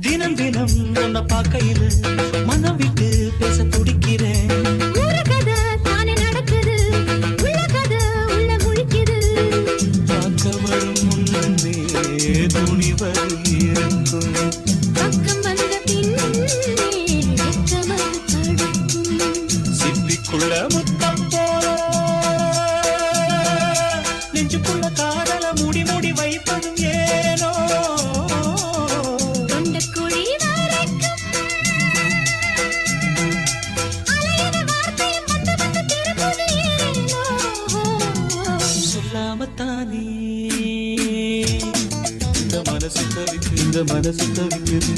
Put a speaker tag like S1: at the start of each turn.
S1: தினம் தினம் உன்னை பார்க்கையில மனம் விட்டு பேச துடிக்கிறேன்.
S2: ஒரு கதை தானே நடக்குது, உள்ள கதை உள்ள முழிக்குது.
S1: பார்க்க வரும் முன்னே துணிவது இருக்கும்,
S2: பக்கம் வந்த பின்னே வெட்கமது தடுக்கும்.
S1: சிப்பிக்குள்ள முத்தம் போல நெஞ்சுக்குள்ள காதல மூடி மூடி வைப்பதும் ஏனோ.
S2: தொண்டக்குழி வரைக்கும் அலையுற வார்த்தையும் வந்து வந்து திரும்புது ஏனோ.
S1: சொல்லாமத்தானே இந்த மனசு தவிக்குது.